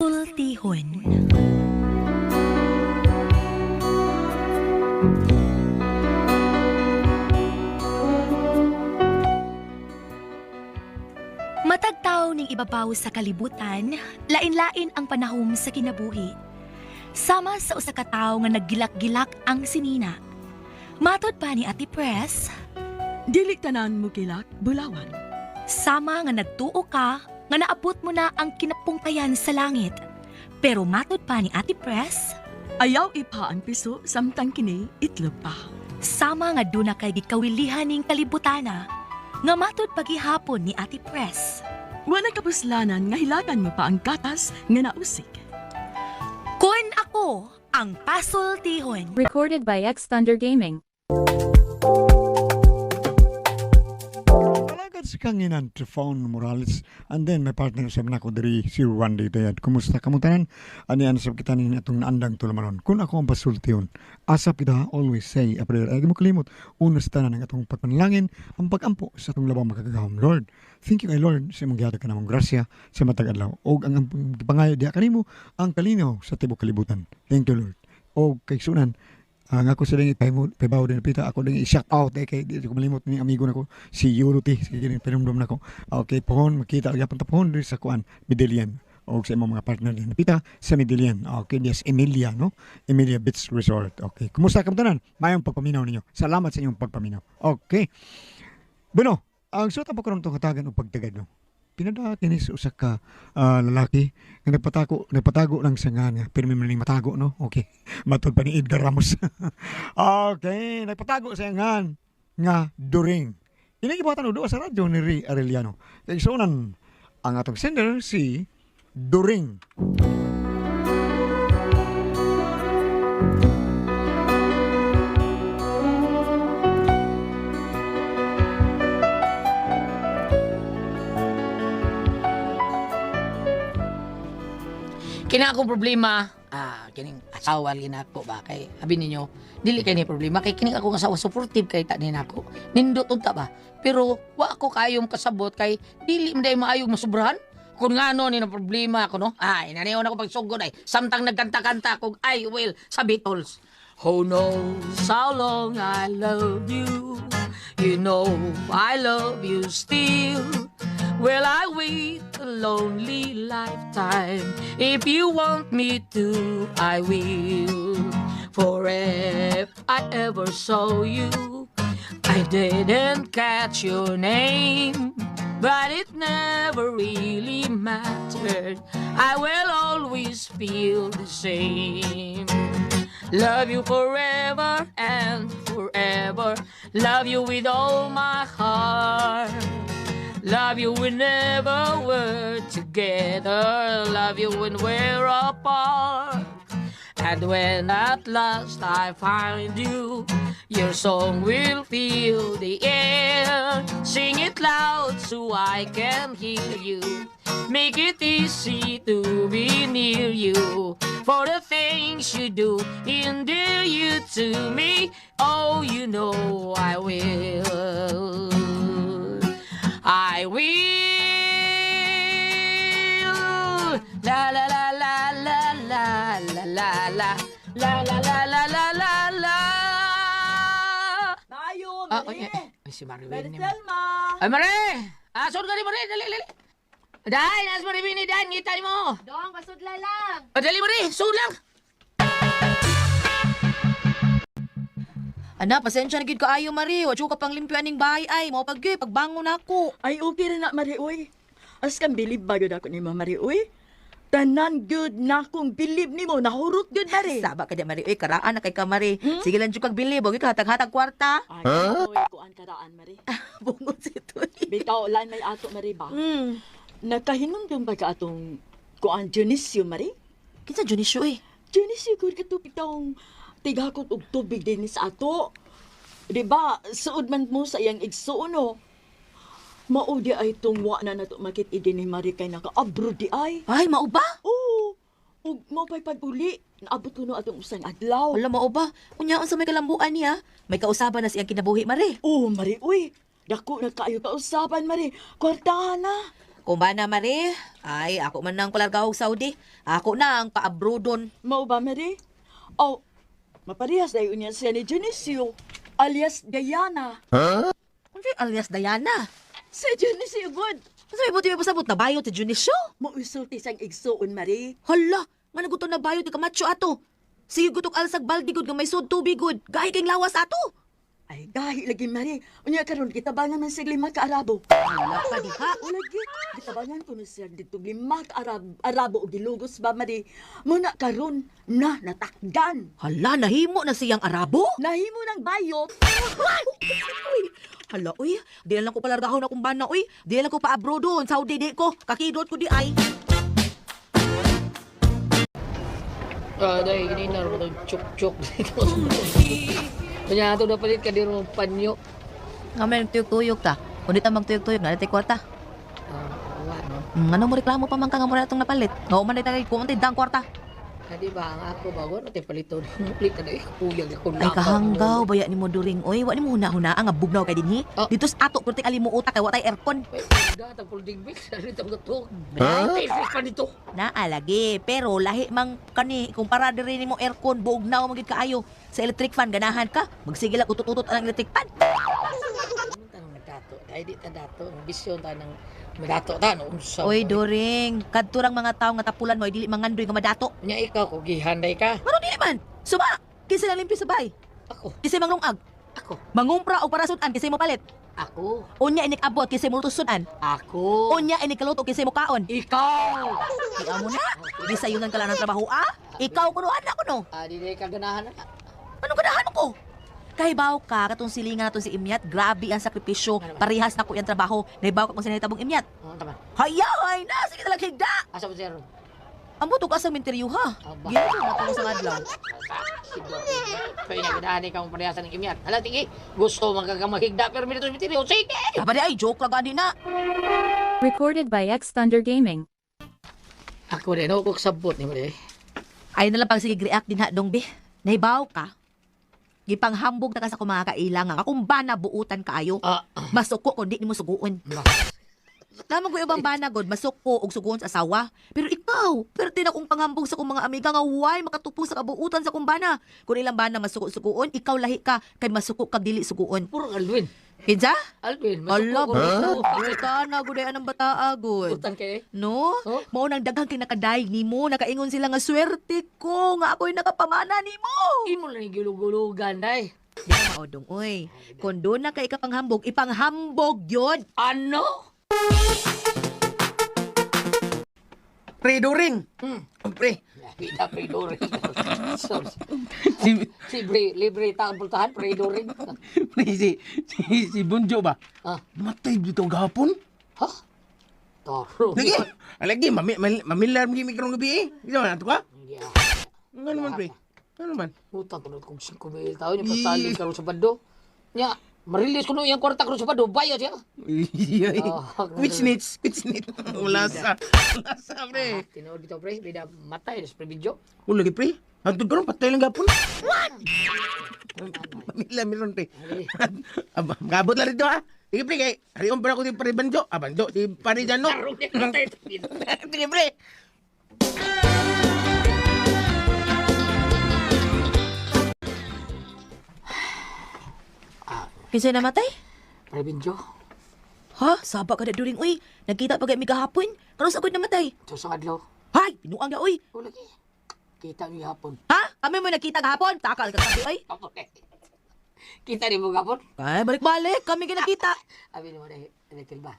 Pasultihon. Matagtaw ning ibabaw sa kalibutan, lain-lain ang panahom sa kinabuhi. Sama sa usa ka tawo nga naggilak-gilak ang sinina. Matod pa ni Ate Press, Dili tanan mo kilak, bulawan. sama nga nagtuo ka nga naabot mo na ang kinapungkayan sa langit. Pero matod pa ni Ate Press, Ayaw ipa ang piso, samtang kini itlog pa. sama nga duna kay gikawilihan ning kalibutana, nga matod pagihapon ni Ate Press. Wala kapuslanan nga hilagan mo pa ang gatas nga nausik. Kun ako ang pasultihon. Recorded by X Thunder Gaming. Alagad si Kanginan Trifon Morales and then my partner sa nako diri si Randy Dayad. Kumusta kamutanan? Ani an sab kita ning atong naandang tulamanon. Kung ako ang pasultihon, asap kita always say a prayer. Ay mo kalimot una sa tanan ng atong pagpanalangin ang pagampo sa atong labang makagagahom Lord. Thank you kay Lord sa mong gihatag kanamong grasya sa matag adlaw og ang pangayo diha kanimo ang kalinaw sa tibok kalibutan. Thank you Lord. Og kay sunan ang ako sa dingi paybaw din pita ako dingi shout out kay di ko malimot ni amigo nako si Yuroti sige din pinumdum nako okay pohon makita gyapon ta pohon diri sa kuan Medellin og sa imong mga partner din pita sa Medellin okay yes Emilia no Emilia Beach Resort okay kumusta kamtanan mayong pagpaminaw ninyo salamat sa inyong pagpaminaw okay bueno ang suta pa karon tong katagan og pagtagad no pinada kini sa usa ka lalaki nga nagpatago lang sa nga pero may maling matago no okay matod pa ni Edgar Ramos okay nagpatago sa nga during ini gibatan do sa radyo ni Ray Arellano kay sunan ang atong sender si During. Kina akong problema, kining asawa lina ko ba kay abi ninyo dili kay ni problema kay kining akong asawa supportive kay ta nako. Nindot unta ba? Pero wa ako kayong kasabot kay dili man day maayong masubrahan. Kung ngano ni na problema ako no. Ay naniyon ako pagsugod ay samtang nagkanta-kanta kog I will sa Beatles. Who knows how long I love you? You know I love you still. Well, I wait a lonely lifetime. If you want me to, I will. For if I ever saw you, I didn't catch your name. But it never really mattered. I will always feel the same. Love you forever and forever. Love you with all my heart. Love you whenever we're together. Love you when we're apart. And when at last I find you, your song will fill the air. Sing it loud so I can hear you. Make it easy to be near you. For the things you do endear you to me. Oh, you know I will. I will. La la la la la la la la la la la la la la la la. Tayo, Oy, Marie. si Maribel Marie ni. Selma. Ay, Mare! Sud ka ni Mare, dali. Dai, nas Maribel ni Dan, ngitay mo. Dong, pasudla lang. Dali Mare, sud lang. Ana, pasensya na gid kaayo, Marie. Wa ka pang limpyo aning bahay ay. Mao pagyoy, pagbangon ako. Ay okay ra na Marie oy. As kan bilib ba gyud ako nimo Marie oy. Tanan good na kung bilib nimo nahurot good Marie. Saba ka di, Marie. Uy, karaan na kay ka, Marie. Sige lang jud kag bilib. Huwag ka hatag-hatag kwarta. Ay oy kuan karaan Marie. Bungot si Tuy. Bitaw lan may ato Marie ba. Hmm. Nakahinumdum ba ka atong kuan Dionisio Marie? Kinsa Dionisio eh? Dionisio gud katupig taong tigakot og tubig din sa ato. Di ba, suod man mo sa iyang igsuon no? Mao di ay tungwa na nato makit idin ni Marie kay naka-abroad di ay. Ay, mao ba? Oo. Ug mo pay pag-uli, naabot ko no atong usang adlaw. Wala mao ba? Unya sa may kalambuan niya. May kausaban na siyang kinabuhi, Marie. Oh, Marie, uy. Dako na kayo kausapan, Marie. Kwartahan na. Kumbana, Mari. Ay, ako man nang palargahog Saudi. Ako na ang paabrodon. Mao ba, Mary? Oh, maparehas na yun yan siya ni Dionisio, alias Diana. Ano alias Diana? Si Dionisio, good. Sabi mo, tiyo pasabot na bayo ti Junisyo? Mausulti siyang igsuon, Mary. Hala, nga nagutom na bayo ti kamacho ato. Sige gutok alsag baldi gud nga may sud tubig gud. Gahi kayong lawas ato. Ay, gahi lagi, Mary. Unya karon kitabangan man sig 5 ka Arabo. Hala pa diha. O lagi, kitabangan ko na siya dito 5 ka Arabo o gilugos ba, Mary. Muna karon na natakdan. Hala, nahimo na siyang Arabo. Nahimo ng bayot. Uy, hala, uy. Di lang ko palargahon akong bana, uy. Di lang ko paabrodon. Saudi di ko. Kakidot ko di ay. Dahil ganina rin mo chuk-chuk dito. Kanya ito na palit ka din mong panyo. Nga may nagtuyok-tuyok ta. Kung di ta magtuyok-tuyok, nga natin kwarta. Wala, no? Ano mo reklamo pa man ka nga mo na itong napalit? Nga man na tayo kumunti dang kwarta. Di ba, ang ako bago, natin palito. Palit na puyag ako Ay kahanggaw, baya ni mo during. Oy, wa ni mo huna-huna ang bugnaw kay dinhi. Oh. Dito sa ato, kurti alimuota kay wa tay aircon. Datang pulding big, sarili itong ito. Huh? Pa nito. Naalagi, pero lahi mang kani kumpara diri nimo aircon bugnaw magid kaayo. Sa electric fan ganahan ka, magsige lang utot-utot ang electric fan. Anong tanong nagdato? Dahil di ta dato. Ang bisyon ta ng madato ta. Oy, during kadturang mga tawo nga tapulan mo, ay dili mangandoy nga madato. Nya ikaw, kung gihanday ka. Ano dili man? Suma, kinsa lang limpyo sa bay. Ako. Kinsa manglungag. Ako. Mangumpra og para sudan kinsa mo palit. Ako. Unya inik abot kinsa mo tusunan. Ako. Unya inik kaluto kinsa mo kaon. Ikaw. Iya mo na. Gisayunan ka lang ng trabaho, ah? Ikaw kuno anak ko no. Di na kaganahan na. Ano ganahan ko? Kahibaw ka, katong silingan nato si Imyat, grabe ang sakripisyo, parihas na ko yung trabaho, nahibaw ka kung sinahitabong Imyat. Tama. Hayahay na, sige talag higda! Asa mo sir? Ang butog asang minteryo ha. Aba. Ginito na ko sa adlaw. Kaya nagdaan ikaw ang parihasan ng kimyan. Hala, tingi. Gusto magkakamahigda, pero minito sa mitiryo. Sige! Dapat di ay, joke lang gani na. Recorded by X Thunder Gaming. Ako rin, ako sabot ni mo rin. Ay nalang pag sige react din ha, dong be. Nahibaw ka. Gipanghambog na ka sa kumaka kailangan. Akong bana buutan kaayo. Masuko kung di ni mo suguon. Lamang ko ibang bana god, masuko og suguon sa asawa. Pero ikaw, perti na kong panghambog sa kong mga amiga nga why makatupo sa kabuutan sa kong bana. Kung ilang bana masuko-suguon, ikaw lahi ka kay masuko kag dili suguon. Puro Alvin. Kinsa? Alvin, Ala, masuko ko. buta na gudayan ang bataa god. Utang kayo. No? Oh? Mao nang daghang kinakadaig nimo, nakaingon sila nga swerte ko nga ako'y nakapamana nimo. Imo lang yung gulugulugan, day. Di na maodong, oy. Kung doon na kay kapanghambog, ipanghambog yun. Ano? Pre Doring. Pre. Kita pre-doring. Si libre taon pultahan, pre-doring. Pre, si Bunjo ba? Ah. Matay dito gahapon. Ha? Taro. Lagi, mamilar mo gimik karong gabi eh. Hindi naman ato ka? Yeah. Ano naman, pre? Ano naman? Utang ko na kung 5,000 taon yung pasalig karon sa bando. Nya, marilis ko no yung kwarta karon sa bando, bayad siya. Quit snitch. Wala sa, pre. Tinood dito, pre. Bida matay, des pre video. Wala lagi, pre. Hantod ka ron, patay lang gahapon. Mamilar, pre. Gabot lang rito, ha? Sige, pre, kay hariyon pa ako di pare Banjo. Banjo, di pare dyan, no? Sige, pre. Kinsa namatay? Pre video. Ha? Saba ka na during, uy. Nagkita pa kay mi kahapon. Karon sa ako'y namatay. So sa adlaw. Hay, pinuang na, uy. Wala ki. Kita ni hapon. Ha? Kami mo nakita kahapon. Takal ka sabi, uy. Kita ni mo hapon. Ay, balik-balik. Kami kinakita. Abi ni mo dahil, Electric ba?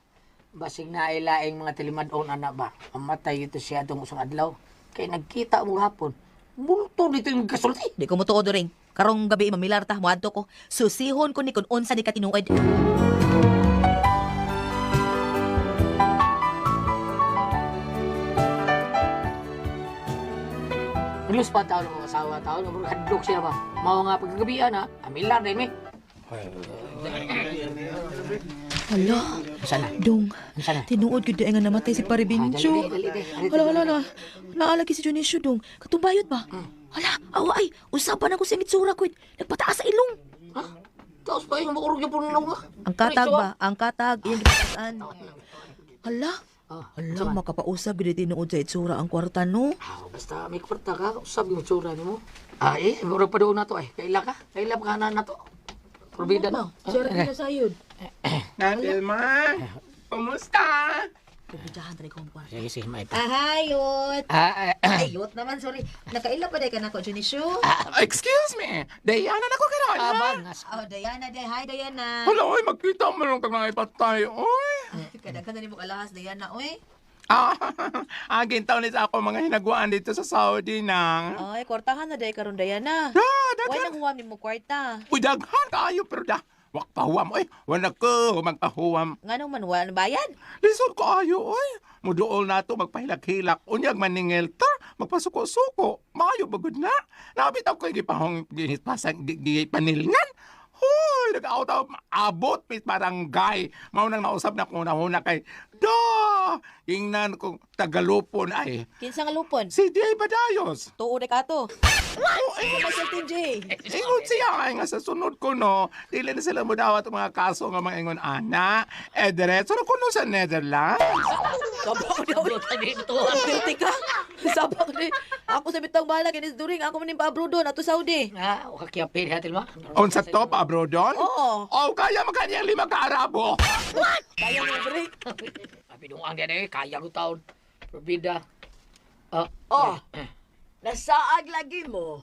Basig na ilaing mga tilimadon anak ba? Amatay ito siya itong usang adlaw. Kaya nagkita mo hapon. Multo dito yung kasulti. Di ko mo tuod during. Karong gabi mamilar ta, muadto ko. Susihon ko ni kung unsa ni katinuod. Plus pa taon ng asawa taon, hadlok siya ba? Mao nga pagkagabihan ha, amilar din mi. Hala, Sana. dong. Sana. Tinuod gud nga namatay si Pare Bincho. Dali. Hala. Naalagi si Junisyo dong. Katumbayot ba? Hala, away. Usapan ako sa itsura ko. Nagpataas sa ilong. Ha? Tapos pa yung makurog yung puno nga. Ang katag ba? Ang katag. Iyang gipatasan. Hala, Alam, makapausab gid tinuod sa itsura ang kwarta no. Basta may kwarta ka, sabi mo tsura ni mo. Murag pa doon na to Kaila ka? Kaila pa kanan na to? Probida na. Sir, na sayod. Tilma, kumusta? Kabidahan tani ko ang kwarta. Sige, may pa. Ahayot. Ayot naman, sorry. Nakaila pa day ka na ko, Junisyo? Excuse me, Diana na ko karon. Abang, Oh, Diana, day. Hi, Diana. Hala, oy, magkita mo lang mga ipatay, oy. Kadaghan na mo alahas, Diana, oy. Agin taon sa ako mga hinagwaan dito sa Saudi nang. Ay, kwartahan na day karon, Diana. Why Why nang huwam ni mo kwarta? Uy, daghan kayo, pero wak pahuwam, oy. Wala ko, magpahuwam. Nganong manuwa bayad? Lisod ko ayo, oy. Muduol na to, magpahilak-hilak. Unyag maningil ta, magpasuko-suko. Maayo bagod na. Nabit ako yung gipahong gipanilngan. Hoy, nag-out abot, mis barangay. Maunang nausap na kung nahuna kay, ingnan kong tagalupon ay, Kinsa nga lupon? si D.A. Badayos. Tuod ka to. Ano sa TJ? Ingon siya ay nga sa sunod ko no, dili na sila mo dawat ang mga kaso nga mga ingon ana. Diretso na kuno sa Netherlands. Sabak daw. Guilty ka? Sabak ni. Ako sa bitang bala kinis during ako maning pa-abroad doon ato Saudi. Kakiapin hatil mo. Unsa to pa bro don? Oo. Oh, kaya magkanyang 5 ka Arabo. Kaya mo break. Pinungang din kaya ko taon. Probida. Nasaag lagi mo.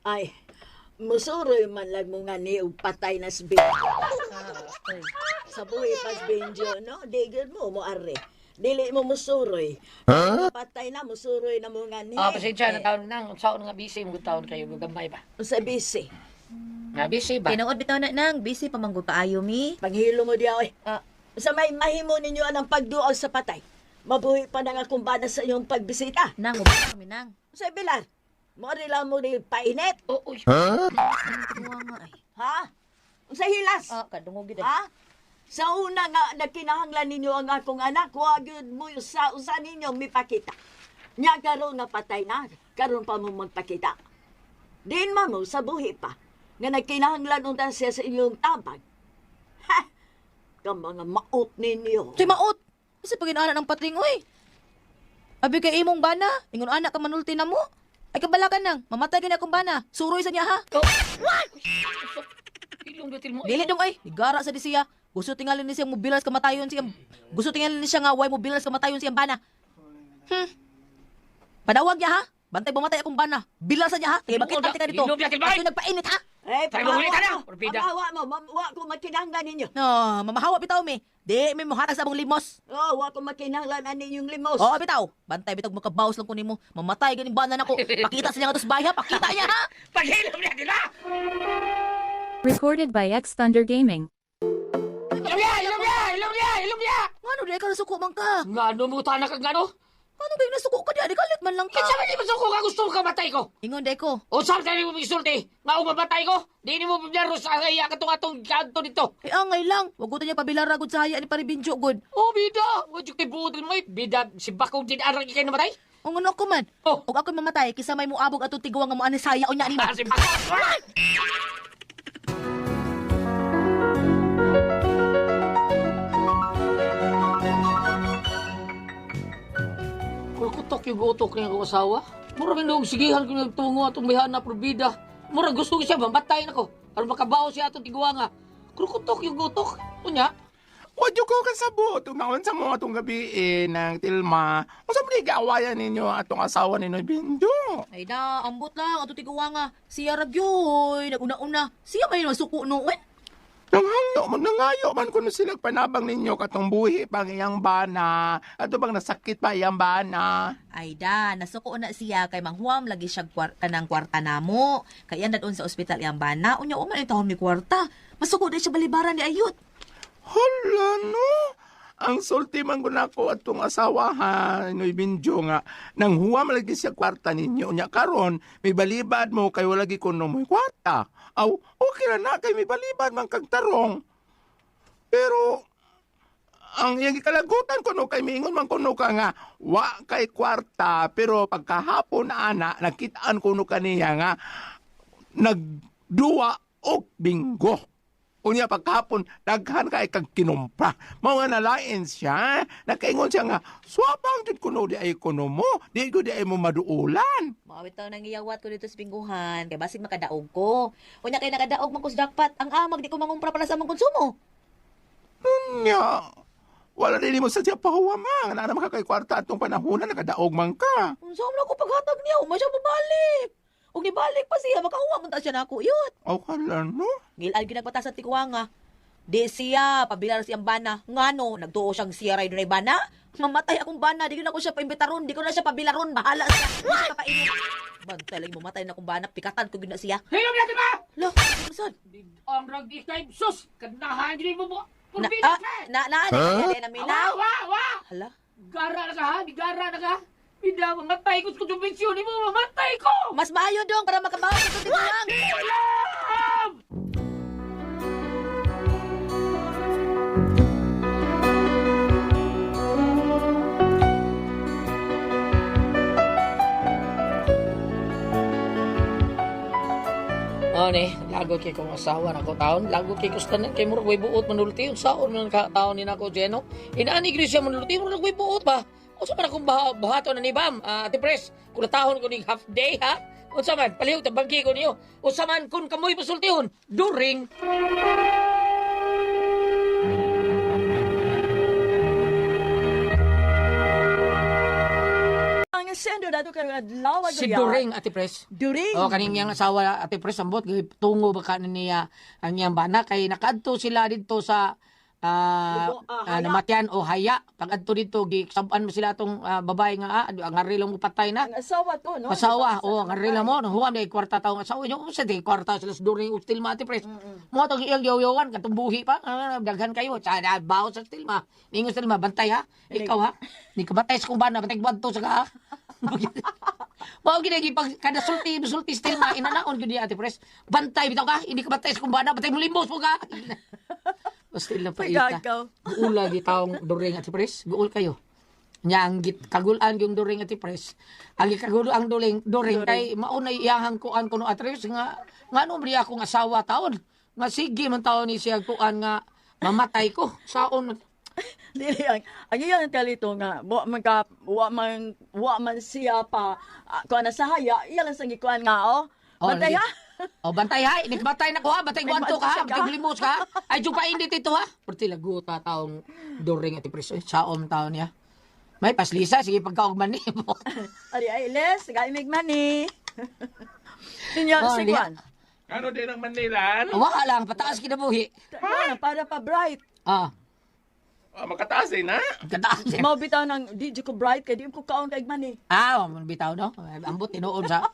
Ay, musuroy man lang mo nga ni og patay na sbin. Sa buhay pas benjo, no? Digid mo are. Dili mo musuroy. Patay na, musuroy na mo nga ni. Pasensya na taon nang. Saan nga busy mo taon kayo gamay ba? Sa busy. Nga busy ba? Tinuod bitaw na nang busy pa manggod kaayo mi. Paghilo mo diya, oy. Sa may mahimo ninyo anang pagduol sa patay. Mabuhi pa na nga kumbana sa iyong pagbisita. Nang ubos kami nang. Sa bilar, mo nila mo ni painit. Uy. Tuwa nga ay. Ha? Sa hilas. Kadungog gid. Ha? Sa una nga nagkinahanglan ninyo ang akong anak, huwag yun mo sa usa ninyo mipakita. Nya karon nga patay na, karon pa mo magpakita. Din mo sa buhi pa, nga nagkinahanglan unta siya sa inyong tabag. Ha? Ka mga maot ninyo. Say maot. Kasi pag ng pating oy. Abi kay imong bana, ingon anak ka manulti na mo. Ay kabalakan nang, mamatay gina akong bana. Suroy sa niya ha. Ilong datil mo. Dili dong ay, igara sa di siya. Gusto tingalin ni siya mobilas kamatayon siya. Gusto tingalin ni siya nga way mobilas kamatayon siya bana. Padawag niya ha. Bantay bumatay akong bana. Bilas sa niya ha. Kaya bakit ante ka dito? Ilong datil mo. Ato nagpainit ha. Try mo ulit na. Orbida. Pamahawa mo, wa ko makinahanglan ninyo. No, mamahawa bitaw mi. Di may muhatag sa abong limos. Oh, wa ko makinahanglan ani yung limos. Oo, bitaw. Bantay bitaw makabawas lang ko nimo. Mamatay ganing bana nako. Pakita sa niya nga tos bahay ha. Pakita niya ha. Paghilom niya dila. Recorded by X Thunder Gaming. Ilong niya. Ngano di ka nasuko man ka? Nga mo tanak kag ngano? Ano ba yung nasuko ka di? Di kalit man lang ka. Kinsa man di masuko ka gusto ka matay ko? Ingon day ko. O saan tayo mo misulti? Nga umabatay ko? Di ni mo pabiyaro sa kaya katong kanto dito. Angay lang. Wag ko niya pabilara gud sa haya ni Paribinjo gud. Oh, bida. Wad yung tibutin mo bida, si Bakong din arang ikay namatay? Ang ano ko man. Oh. Og ako mamatay kisa may muabog atong tiguang nga mo ani saya o nya ni. Si Bakong. Kutok yung utok niya kong asawa. Mura minong sigihan ko nagtungo atong may na probida. Mura gusto ko siya, mamatay na ko. Para makabaho siya atong tiguanga. Kutok yung utok. Kunya, Wadyo ko kasabot, umaon sa mo atong gabi ng Tilma. Unsa man gawayan ninyo atong asawa ni Noy Bindo? Ay da, ambot lang atong tiguang nga. Siya ragyoy, naguna-una. Siya may masuko noon. Nangayo man kuno sila panabang ninyo katong buhi pang iyang bana. Ato bang nasakit pa iyang bana? Ay da, nasuko na siya kay manghuam lagi siya kanang kwarta namo. Kaya na doon sa ospital iyang bana. Unya uman ang tahon ni kwarta. Masuko na siya balibaran ni Ayot. Hala no. Ang sulti man ko nako atong asawa ha, Noy Binjo nga. Nang huwam lagi siya kwarta ninyo. Nya karon may balibad mo kay wala gi kuno mo'y kwarta. Aw, okay na kay may balibad man kag tarong. Pero ang iyang ikalagutan ko no kay miingon man kuno ka nga wa kay kwarta pero pagkahapon ana nakitaan kuno kaniya nga nagduwa og binggo. Unya pagkapon, daghan ka kag kinumpra. Mao nga nalain siya. Nakaingon siya nga, swapang jud kuno di ay kuno mo. Di ko di ay mo maduulan. Mawit taw nang iyawat ko dito sa pingguhan. Kay basig makadaog ko. Unya kay nakadaog man ko sa dakpat. Ang amag di ko mangumpra para sa among konsumo. Unya, wala din mo sa siya pahuwa ma. Nga naman ka kay kwarta atong panahon na nakadaog man ka. Unsa man ko paghatag niya, uma siya babalik. Ug nibalik pa siya, makahuwa man ta siya nako yun. Aw kala no? Gilan ginagpata sa tikuanga. Di siya, pabilar siyang bana. Ngano, nagtuo siyang siya ray dunay bana? Mamatay akong bana, di ko na ko siya paimbitaron, di ko na siya pabilaron, bahala siya. Di siya kakainin. Bantay lang mamatay na akong bana, pikatan ko gina siya. Hilom na, di ba? Lo, masod. Ang ragdi kay sus, kanahan din mo mo. Na, Purbina na, mina. Wa! Hala. Gara na ka, ha? Di gara na ka. Pida, mamatay ko sa kumbensyon mo, mamatay ko! Mas maayo dong para makabawas sa tikuang. Hilom! ni, lagot kay kong asawa na ko taon, lagot kay kustanan kay murag way buot manulti saon man ka taon ni nako Jeno. Inaani gid siya manulti murag way buot ba? Unsa man akong buhaton na ni Bam, Ate Pres, kun tahon ko ning half day ha. Unsa man palihog tabangki ko niyo. Unsa man kun kamoy pasultihon during Ang sendo dato ka lawa si During Ate Pres. During. O kaning iyang asawa Ate Pres ambot tungo ba ka niya ang iyang bana kay nakadto sila dito sa Haya. namatyan o haya pag adto dito gisaban mo sila tong babae nga ang arilang patay na. Ang asawa to, no? Asawa, ang arila mo, huwag na kwarta taong asawa nyo, sa di kwarta sila sa during ustilma, Ate Pres. Mga itong iyang yaw-yawan, katumbuhi pa, daghan kayo, tsada, baho sa stilma. Ningon sa stilma, bantay ha? Ikaw ha? Hindi ka bantay sa kung ba na, bantay kwanto sa ka ha? Mga ginagi, pag kada sulti stilma, inanaon ko di Ate Pres. Bantay, bitaw ka, hindi ka bantay sa kung ba na, bantay mo limbos mo ka. Basta pa ita. Guul lagi taong during Ate Pres, guul kayo. Nya ang kagulan yung during Ate Pres. Ang kagulo ang during kay maunay iyahang kuan kuno Ate Pres nga ngano man akong asawa taon. Nga sige man taon ni siya kuan nga mamatay ko. Saon Dili ang iyang talito nga wa man siya pa kuan na sa haya, iya lang sang gikuan nga bantay ha. O bantay ha, hindi ka bantay na ko ha, bantay kwanto ka ha, bantay limos ka ha. Ay jupa indit ito ha. Perti laguta taong during Ate Pres. Saon taon niya. May paslisa, sige pagkaugman ni mo. Ari ay les, gaimig mani. Tinyo si kuan. Ano din ang Manilan? Wala lang, pataas kinabuhi. Para pa bright. Makataas na. Kataas siya. Mao bitaw nang di ko bright kay di ko kaon kay mani. Bitaw no. Ambot tinuod sa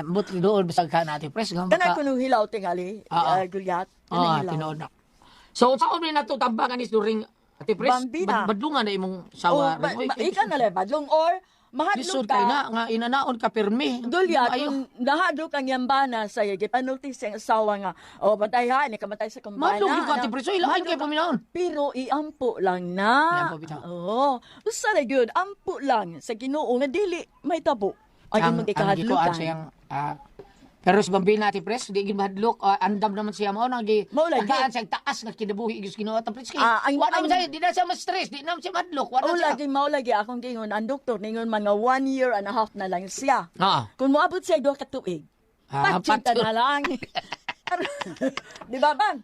ambot tinuod bisag ka natin press gamba Kana ka. kuno hilaw tingali. Gulyat. Tinuod na. So sa umi na to tambangan is during Ate Pres. Bambina. Badlungan na imong sawa. Ika na le badlong or Lisod mahadlok kay ka. na nga inanaon ka pirmi. Gulyat, Ayo. kung nahadlok ang yambana sa'yo, gipanulti siyang asawa nga, matay ha, ni kamatay sa kumbana. Madlog yung ka Ate Pres. So ilahin kay paminaon. Pero iampo lang na. Iampo bitaw. Oo. Usa na yun, ampo lang sa Ginoo nga dili may tabo. Ay imong gikuan ikahadlokan. siyang pero si Bambina Ate Pres, di gimahadlok, andam naman siya mo nang gi Mao lagi. tagaan siyang taas nga kinabuhi igos Ginoo Ate Pres kay. Ang- Wala man siya, di na siya ma-stress, di na siya madlok, wala O siya. lagi mao lagi akong gingon ang doktor ningon man nga 1 year and a half na lang siya. Ah. Kung moabot siya duha ka tuig, patsinta na lang. Di ba bang?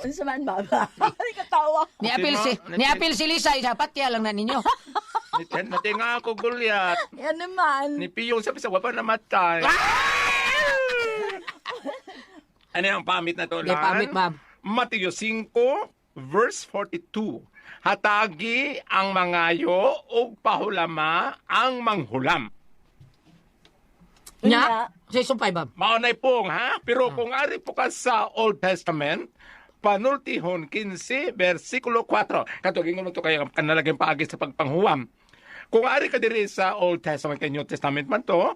Unsa man ba? Ay katawa. Ni apil si Lisa, isapat kaya lang na ninyo. Natinga ako gulyat. Yan naman. Ni Piyong sa pisa wapa namatay. Ano yung pamit na to Di pamit, ma'am. Mateo 5, verse 42. Hatagi ang mangayo o pahulama ang manghulam. Nya, sa isumpay, ma'am. Maunay pong, ha? Pero kung ari po ka sa Old Testament, panultihon 15, versikulo 4. Katugin mo ito kayo kanalaging paagi sa pagpanghuwam. Kung ari ka diri sa Old Testament kay New Testament man to,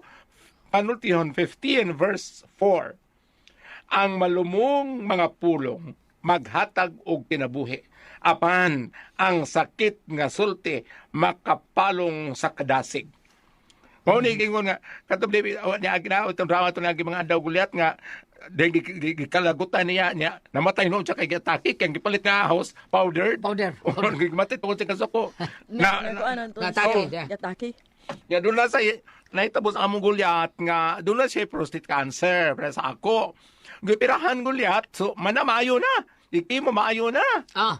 panultihon 15, verse 4. Ang malumong mga pulong maghatag og kinabuhi. Apan ang sakit nga sulti makapalong sa kadasig. Mao ni gingon nga katong di niya ginawa itong drama to nga mga adaw gulyat nga kalagutan niya namatay no siya kay gitaki kay gipalit nga house powder. Powder. Gimatay tungod sa kasako. Natake. yeah. Natake. Ya doon na sa naitabos ang among gulyat nga doon na siya prostate cancer para sa ako. Gipirahan gulyat so manamayo na. Iki mo maayo na. Ah.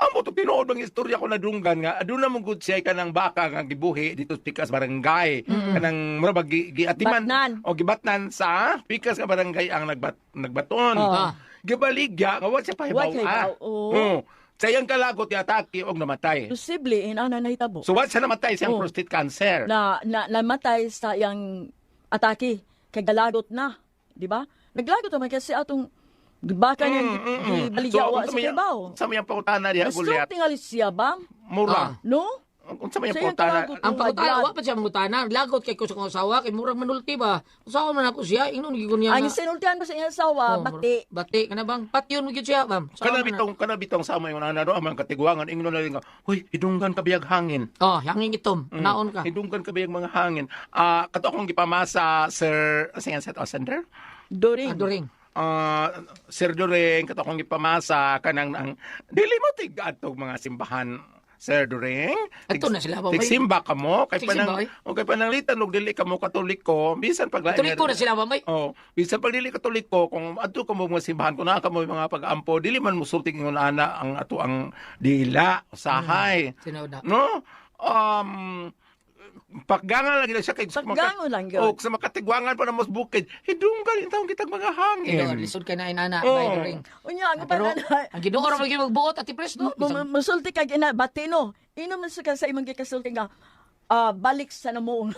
Amo to tinuod ang istorya ko na dunggan nga aduna mong good siya kanang baka nga gibuhi dito sa Pikas barangay kanang murag giatiman Batnan. o gibatnan sa Pikas nga barangay ang nagbaton. Ah. Gibaligya nga wa siya pahibaw. Wa kay oo. Oh. Sayang kalagot yataki og namatay. Posible inana nahitabo. So what siya namatay siyang Oh. prostate cancer. Na namatay sa yang atake kay galagot na, di ba? Naglagot naman kasi atong baka niyang gibaligyawa sa kibaw. Sa mayang pautana diha Gusto gulyat. tingali siya ba? Mura. No? Unsa mayang Sayang pautana? kalagot. Ang pangutana, Blood. wa pa siya mangutana. Lagot kay ko sa kong asawa, kay murag manulti ba? Usawa man ako siya, ingnon gigun niya. Ang sinultihan ba sa iyang asawa, bati. Bati, kana bang? Patyon mo gyud siya, ma'am. Usawa man Kana bitong sa may una do ang katiguangan ingnon na rin nga. Hoy, hidunggan ka biyag hangin. Oh, hanging itom. Naon ka. Hidunggan ka biyag mga hangin. Kato akong gipamasa Sir Sayan Set Osender. Doring. Adoring. Sir Doreng kato akong gipamasa kanang ang dili mo tig atog mga simbahan. Sir Doreng, Ato na sila ba, may? Tigsimba ka mo kay Tigsimba, panang o kay pananglitan og dili ka mo katoliko, bisan paglain. Katoliko na sila ba, may? Oh, bisan pag dili katoliko kung adto ka mo mga simbahan ko na ka mo mga pag-ampo, dili man musulti ingon ana ang ato ang dila usahay. Sinaw na. No? Paggangan lang gid siya kay Paggangon lang yun. O sa makatigwangan pa na mas bukid, hidunggan intawon kitag mga Ino, hangin. lisod kay na inana, Oh. by Adoring. Unya, ang Pero, pananay. ang Ginoo ra maging magbuot at ipres no. Musulti ka gina, bati no. Inom na sa imong gikasulti nga, balik sa namong.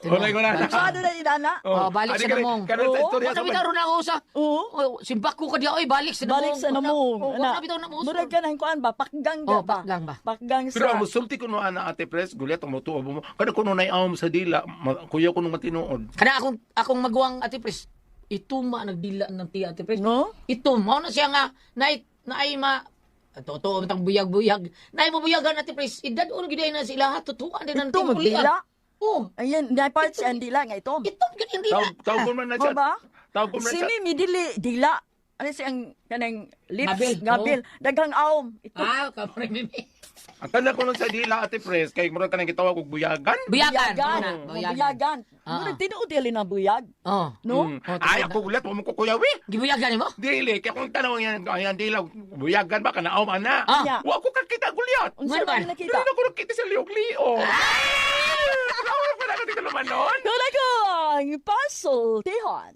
Wala ko na. Ano na inana? Oh, balik sa namong. Karon sa Oo, istorya Wala sa bitaw na ako sa. Oo. Oh, simbak ko ka diya oy, balik sa namong. Balik sa namong. Wala bitaw na mo. Murag ka ng kuan ba? Pakgang Oh, ba? pakgang ba? Pakgang Pero ang sa... musulti ko no ana ate pres, gulyat ang motuo mo. Kada ko no nay awom sa dila, kuya ko nung matinuod. Kana akong magwang ati pres. Ituma nagdila ng tiya ati pres. No? Itum mao na siya nga naay ma totoo matang buyag-buyag. Naay mo buyagan ati pres. Edad uno giday na sila tutuan din ang Ito, magdila. Oh, Ayan, na part siya ang dila nga ito. itom gid hindi na. Tawag ko man na Mo siya. ba? Tawag ko man na Si siya. Mimi dili, dila. Ano siyang kanang lips, Ngabil, ngabil. Daghang awom. Ito. Ah, kapre mimi. Ang kana ko nun sa dila ate pres, kay murag ka nang gitawag og buyagan. Buyagan. Buyagan. Una, buyagan. Buyagan. Ah. Murag tinuod dili na buyag. Oh. No? Mm. Ay ako gulyat mo ko kuya wi. Gibuyagan mo? Dili, kaya kung tanong yan, ayan dila, buyagan ba ka na awom ana? Ah. Yeah. Wa ko kakita gulyat. Unsa ba Man. nakita? Dili na ko nakita sa liog-liog. Wala pa na ka di ka lumanon. Kung ako ang puzzle, tihon.